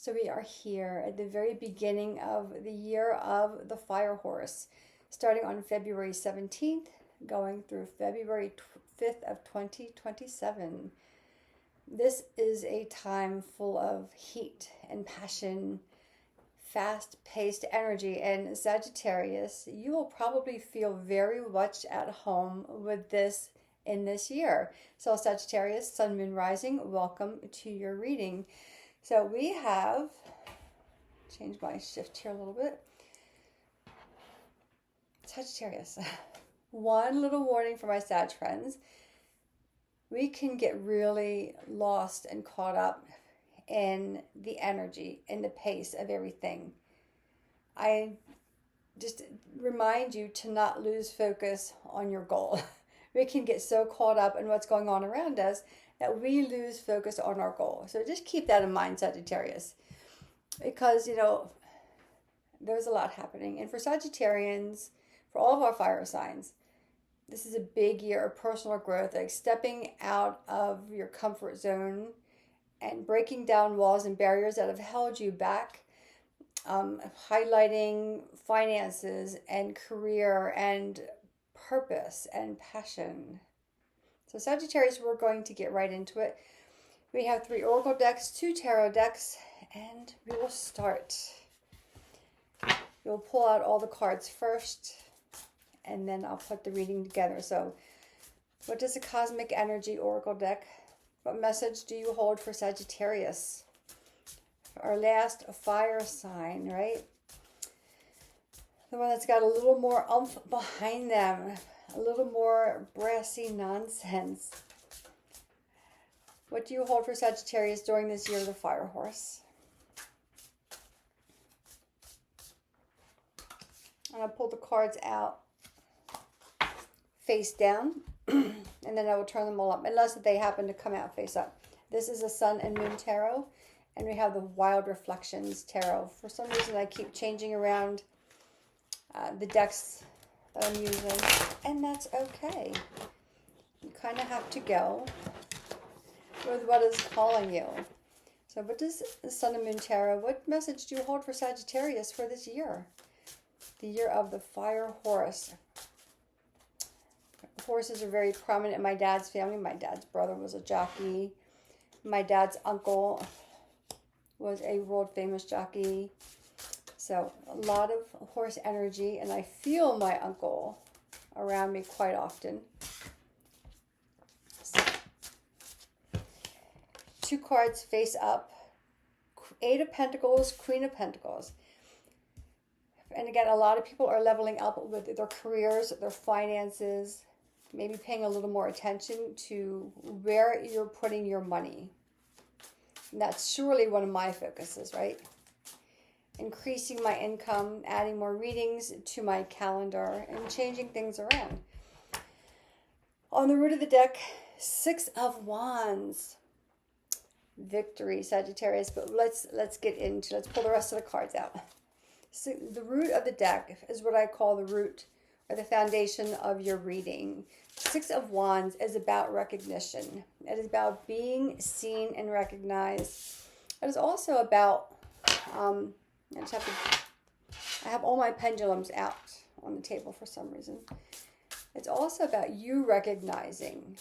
So we are here at the very beginning of the year of the fire horse, starting on February 17th, going through February 5th of 2027. This is a time full of heat and passion, fast-paced energy, and Sagittarius, you will probably feel very much at home with this in this year. So Sagittarius, Sun, Moon, Rising, welcome to your reading. So we have, change my shift here a little bit. Sagittarius, one little warning for my Sag friends. We can get really lost and caught up in the energy, in the pace of everything. I just remind you to not lose focus on your goal. We can get so caught up in what's going on around us that we lose focus on our goal. So just keep that in mind, Sagittarius, because, there's a lot happening. And for Sagittarians, for all of our fire signs, this is a big year of personal growth, like stepping out of your comfort zone and breaking down walls and barriers that have held you back, highlighting finances and career and purpose and passion. So Sagittarius, we're going to get right into it. We have 3 oracle decks, 2 tarot decks, and we will start. You'll pull out all the cards first, and then I'll put the reading together. So what does the Cosmic Energy Oracle deck, what message do you hold for Sagittarius? Our last fire sign, right? The one that's got a little more oomph behind them, a little more brassy nonsense. What do you hold for Sagittarius during this year of the fire horse? And I'll pull the cards out face down, and then I will turn them all up, unless they happen to come out face up. This is a Sun and Moon Tarot, and we have the Wild Reflections Tarot. For some reason, I keep changing around the decks that I'm using, and that's okay. You kind of have to go with what is calling you. So what does the Sun and Moon Tarot, what message do you hold for Sagittarius for this year? The year of the fire horse. Horses are very prominent in my dad's family. My dad's brother was a jockey. My dad's uncle was a world famous jockey. So a lot of horse energy, and I feel my uncle around me quite often. So, 2 cards face up. 8 of Pentacles, Queen of Pentacles. And again, a lot of people are leveling up with their careers, their finances, maybe paying a little more attention to where you're putting your money. And that's surely one of my focuses, right? Increasing my income, adding more readings to my calendar, and changing things around. On the root of the deck, 6 of Wands. Victory, Sagittarius, but let's pull the rest of the cards out. So the root of the deck is what I call the root or the foundation of your reading. 6 of Wands is about recognition. It is about being seen and recognized. It is also about, I have all my pendulums out on the table for some reason. It's also about you recognizing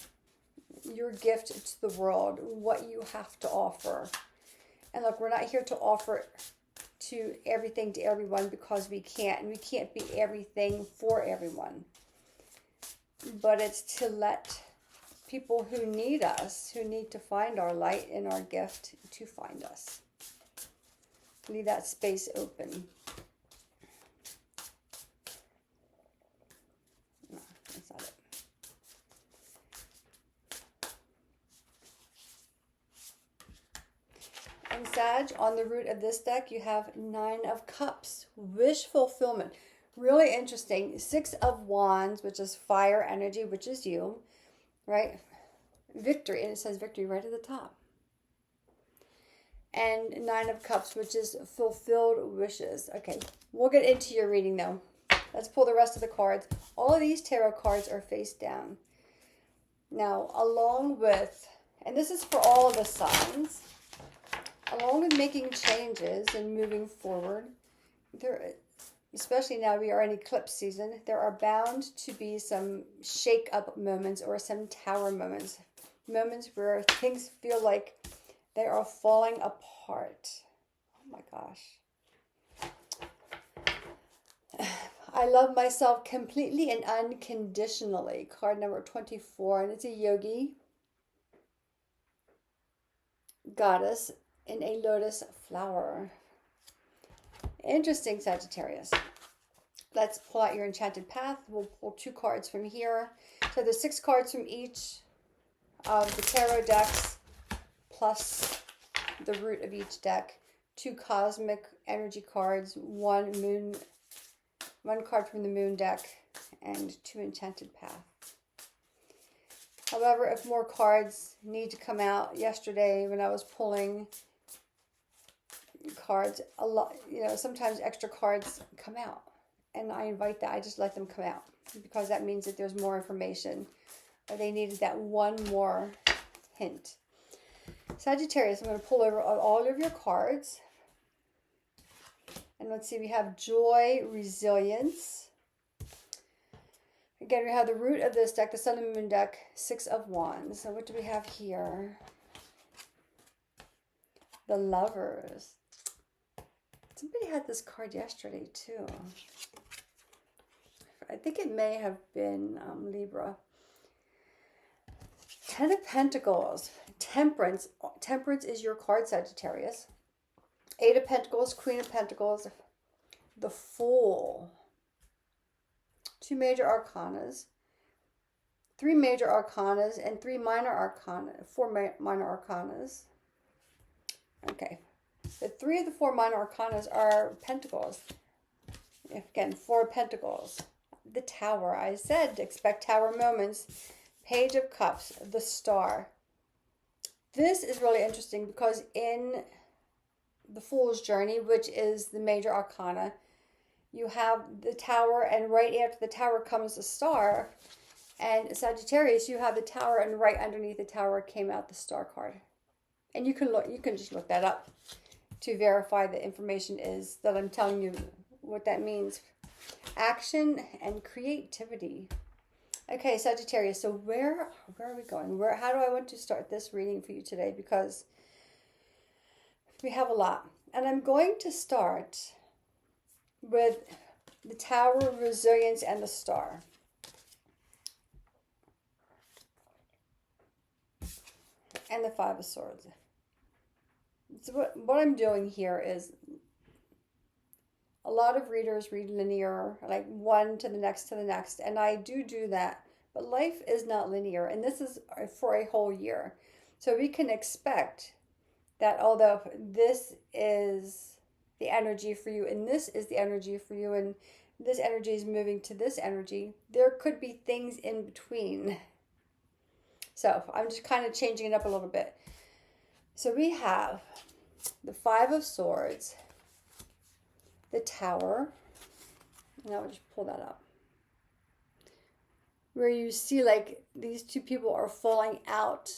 your gift to the world, what you have to offer. And look, we're not here to offer to everything to everyone because we can't, and we can't be everything for everyone. But it's to let people who need us, who need to find our light and our gift, to find us. Leave that space open. No, that's not it. And Sag, on the root of this deck, you have 9 of Cups. Wish fulfillment. Really interesting. 6 of Wands, which is fire energy, which is you, right? Victory, and it says victory right at the top. And 9 of Cups, which is fulfilled wishes. Okay, we'll get into your reading though. Let's pull the rest of the cards. All of these tarot cards are face down. Now, along with, and this is for all of the signs, along with making changes and moving forward, especially now we are in eclipse season, there are bound to be some shake-up moments or some tower moments. Moments where things feel like they are falling apart. Oh my gosh. I love myself completely and unconditionally. Card number 24, and it's a yogi goddess in a lotus flower. Interesting, Sagittarius. Let's pull out your enchanted path. We'll pull 2 cards from here. So there's 6 cards from each of the tarot decks, plus the root of each deck. 2 cosmic energy cards, 1 card from the moon deck, and 2 enchanted path. However, if more cards need to come out, yesterday when I was pulling cards, a lot, sometimes extra cards come out, and I invite that. I just let them come out because that means that there's more information, or they needed that one more hint. Sagittarius, I'm going to pull over all of your cards, and let's see. We have joy, resilience. Again, we have the root of this deck, the Sun and Moon deck, 6 of Wands. So what do we have here? The Lovers. Somebody had this card yesterday too. I think it may have been Libra. 10 of Pentacles, Temperance. Temperance is your card, Sagittarius. 8 of Pentacles, Queen of Pentacles, the Fool. 2 major arcanas, 3 major arcanas, and 4 minor arcanas. Okay. The 3 of the 4 minor arcanas are Pentacles. Again, 4 Pentacles. The Tower. I said expect Tower moments. Page of Cups. The Star. This is really interesting because in the Fool's Journey, which is the major arcana, you have the Tower, and right after the Tower comes the Star. And Sagittarius, you have the Tower, and right underneath the Tower came out the Star card. And you can just look that up to verify the information is that I'm telling you what that means. Action and creativity. Okay, Sagittarius, so where are we going? How do I want to start this reading for you today? Because we have a lot. And I'm going to start with the Tower, resilience, and the Star. And the 5 of Swords. So what I'm doing here is a lot of readers read linear, like one to the next, and I do that. But life is not linear, and this is for a whole year. So we can expect that although this is the energy for you, and this is the energy for you, and this energy is moving to this energy, there could be things in between. So I'm just kind of changing it up a little bit. So we have the 5 of Swords, the Tower, and I'll just pull that up, where you see like these 2 people are falling out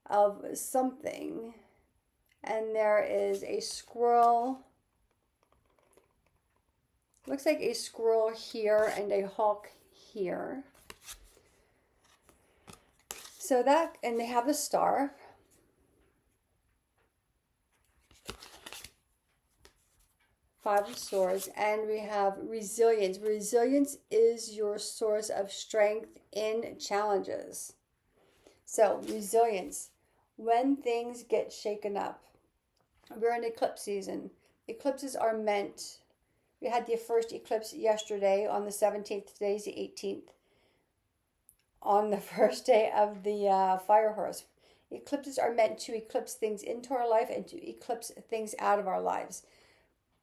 of something. And there is a squirrel. Looks like a squirrel here and a hawk here. So that, and they have the Star. Five of Swords, and we have resilience. Resilience is your source of strength in challenges. So resilience, when things get shaken up. We're in eclipse season. Eclipses are meant, we had the first eclipse yesterday on the 17th, today's the 18th. On the first day of the fire horse. Eclipses are meant to eclipse things into our life and to eclipse things out of our lives.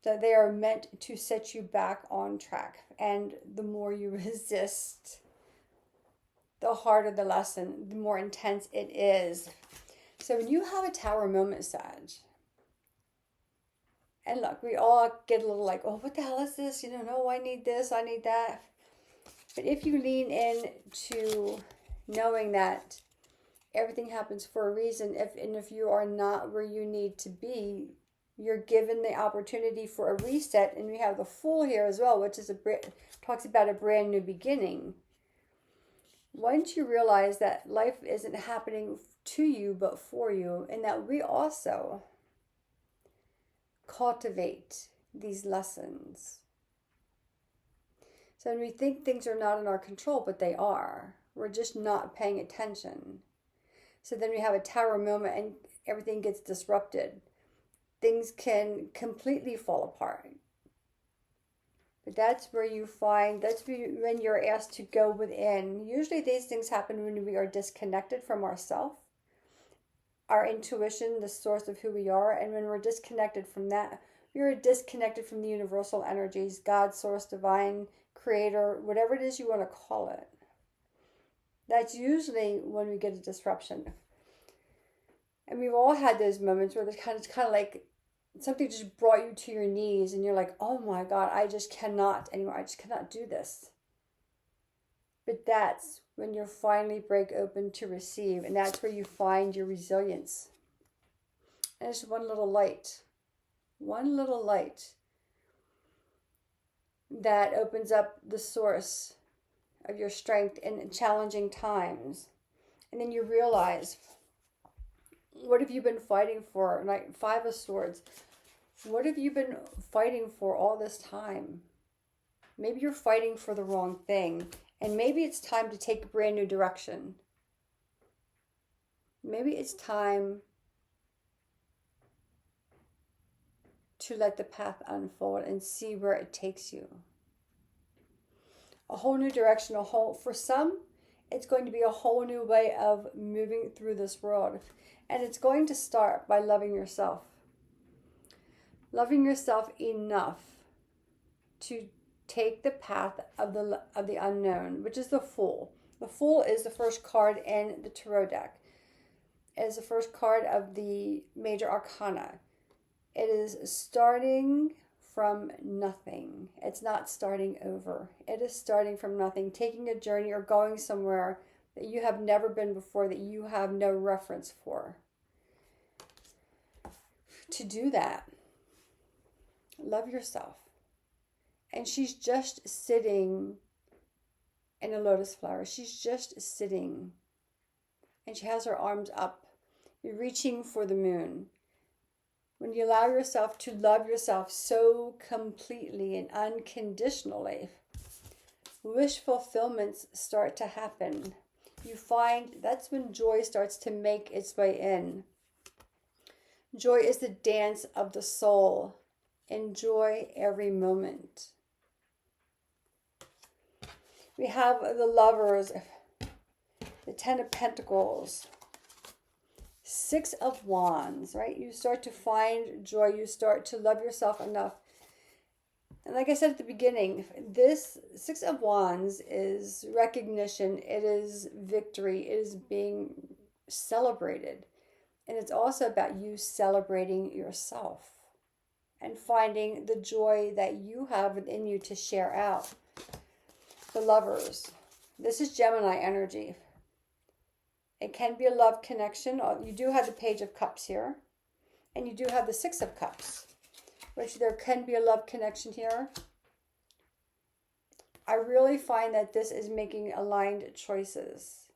So they are meant to set you back on track. And the more you resist, the harder the lesson, the more intense it is. So when you have a Tower moment, Sag, and look, we all get a little like, oh, what the hell is this? No, I need this, I need that. But if you lean in to knowing that Everything happens for a reason. If you are not where you need to be, you're given the opportunity for a reset. And we have the Fool here as well, which is talks about a brand new beginning. Once you realize that life isn't happening to you but for you, and that we also cultivate these lessons. So when we think things are not in our control, but they are, we're just not paying attention. So then we have a tower moment and everything gets disrupted. Things can completely fall apart. But that's where you find, that's when you're asked to go within. Usually these things happen when we are disconnected from ourselves, our intuition, the source of who we are. And when we're disconnected from that, we are disconnected from the universal energies, God, source, divine, creator, whatever it is you want to call it. That's usually when we get a disruption. And we've all had those moments where it's kind of like something just brought you to your knees and you're like, oh my God, I just cannot anymore. I just cannot do this. But that's when you finally break open to receive. And that's where you find your resilience. And it's one little light that opens up the source of your strength in challenging times. And then you realize, what have you been fighting for? Like 5 of Swords. What have you been fighting for all this time? Maybe you're fighting for the wrong thing. And maybe it's time to take a brand new direction. Maybe it's time to let the path unfold and see where it takes you. A whole new direction, for some, it's going to be a whole new way of moving through this world. And it's going to start by loving yourself. Loving yourself enough to take the path of the unknown, which is the Fool. The Fool is the first card in the tarot deck. It is the first card of the major arcana. It is starting from nothing. It's not starting over. It is starting from nothing, taking a journey or going somewhere that you have never been before, that you have no reference for. To do that, love yourself. And she's just sitting in a lotus flower. She's just sitting. And she has her arms up, reaching for the moon. When you allow yourself to love yourself so completely and unconditionally, wish fulfillments start to happen. You find that's when joy starts to make its way in. Joy is the dance of the soul. Enjoy every moment. We have the Lovers, the 10 of Pentacles, 6 of Wands, right? You start to find joy. You start to love yourself enough. And like I said at the beginning, this 6 of Wands is recognition. It is victory. It is being celebrated. And it's also about you celebrating yourself and finding the joy that you have within you to share out. The Lovers. This is Gemini energy. It can be a love connection. You do have the Page of Cups here. And you do have the 6 of Cups, which there can be a love connection here. I really find that this is making aligned choices.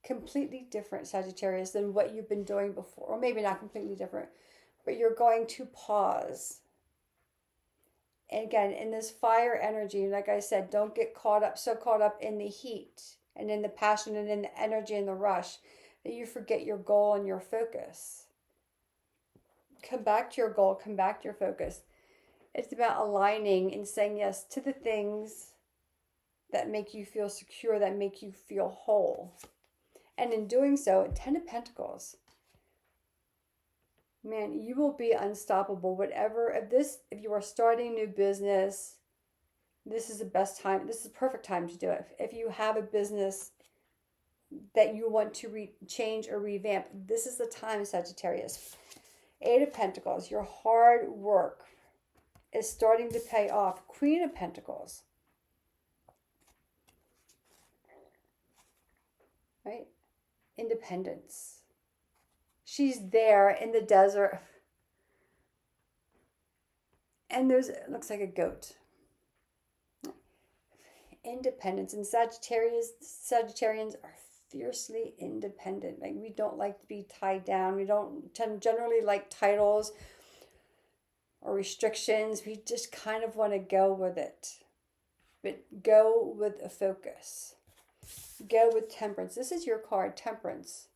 Completely different, Sagittarius, than what you've been doing before. Or maybe not completely different, but you're going to pause. And again, in this fire energy, like I said, don't get so caught up in the heat and in the passion and in the energy and the rush that you forget your goal and your focus. Come back to your goal, come back to your focus. It's about aligning and saying yes to the things that make you feel secure, that make you feel whole. And in doing so, 10 of Pentacles. Man, you will be unstoppable. Whatever, if you are starting new business, this is the best time. This is the perfect time to do it. If you have a business that you want to change or revamp, this is the time, Sagittarius. 8 of Pentacles, your hard work is starting to pay off. Queen of Pentacles. Right? independence. She's there in the desert. And it looks like a goat. Independence. And Sagittarians are fiercely independent. Like, we don't like to be tied down. We don't generally like titles or restrictions. We just kind of want to go with it. But go with a focus. Go with temperance. This is your card, temperance.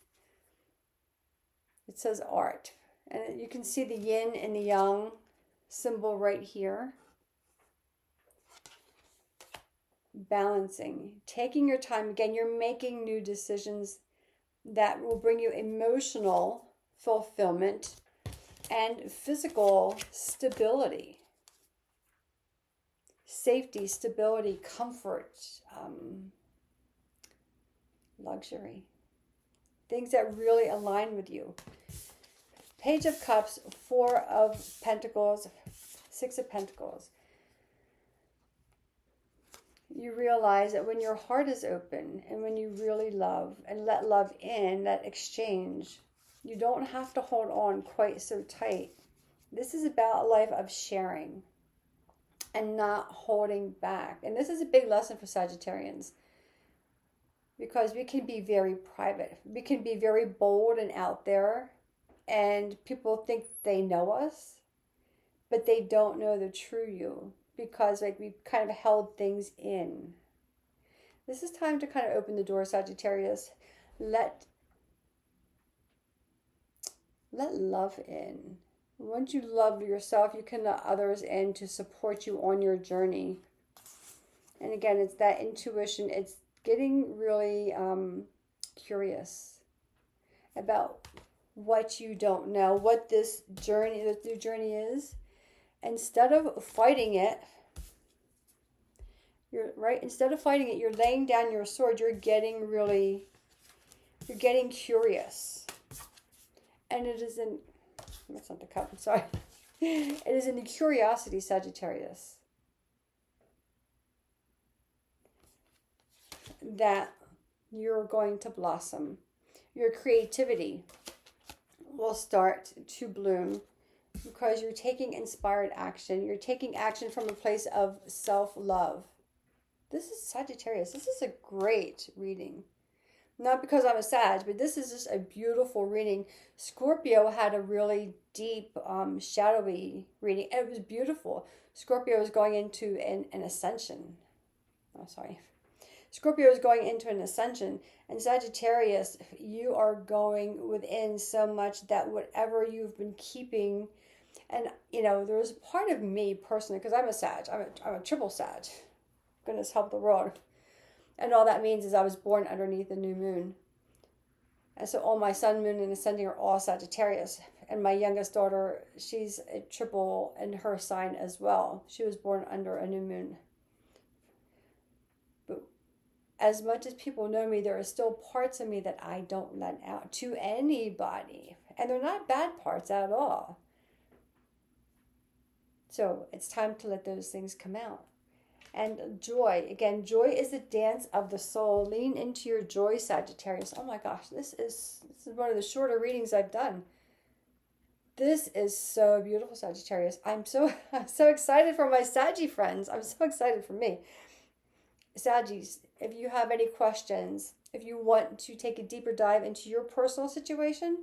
It says art. And you can see the yin and the yang symbol right here. Balancing, taking your time. Again, you're making new decisions that will bring you emotional fulfillment and physical stability, safety, stability, comfort, luxury, things that really align with you. Page of Cups, Four of Pentacles, Six of Pentacles. You realize that when your heart is open and when you really love and let love in, that exchange, you don't have to hold on quite so tight. This is about a life of sharing and not holding back. And this is a big lesson for Sagittarians, because we can be very private. We can be very bold and out there, and people think they know us, but they don't know the true you, because we kind of held things in. This is time to kind of open the door, Sagittarius. Let love in. Once you love yourself, you can let others in to support you on your journey. And again, it's that intuition. It's getting really curious about what you don't know, what this new journey is. Instead of fighting it, you're laying down your sword. You're getting curious. And that's not the cup, I'm sorry. It is in the curiosity, Sagittarius, that you're going to blossom. Your creativity will start to bloom, because you're taking inspired action. You're taking action from a place of self-love. This is Sagittarius. This is a great reading. Not because I'm a Sag, but this is just a beautiful reading. Scorpio had a really deep, shadowy reading. It was beautiful. Scorpio is going into an ascension. Oh, sorry. Scorpio is going into an ascension. And Sagittarius, you are going within so much that whatever you've been keeping. And, there's a part of me personally, because I'm a Sag. I'm a triple Sag. Goodness help the world. And all that means is I was born underneath the new moon. And so all my sun, moon, and ascending are all Sagittarius. And my youngest daughter, she's a triple in her sign as well. She was born under a new moon. But as much as people know me, there are still parts of me that I don't let out to anybody. And they're not bad parts at all. So it's time to let those things come out. And joy. Again, joy is the dance of the soul. Lean into your joy, Sagittarius. Oh my gosh, this is one of the shorter readings I've done. This is so beautiful, Sagittarius. I'm so excited for my Saggy friends. I'm so excited for me. Saggies, if you have any questions, if you want to take a deeper dive into your personal situation,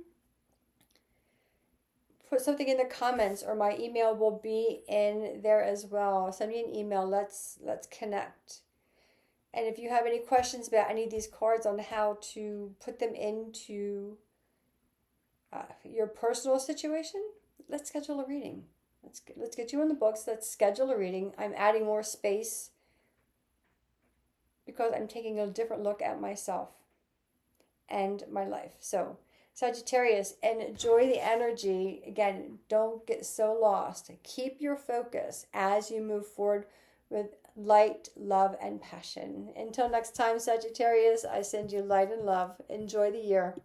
put something in the comments, or my email will be in there as well. Send me an email. Let's connect. And if you have any questions about any of these cards on how to put them into your personal situation, let's schedule a reading. Let's get you in the books. Let's schedule a reading. I'm adding more space because I'm taking a different look at myself and my life. So Sagittarius, enjoy the energy. Again, don't get so lost. Keep your focus as you move forward with light, love, and passion. Until next time, Sagittarius, I send you light and love. Enjoy the year.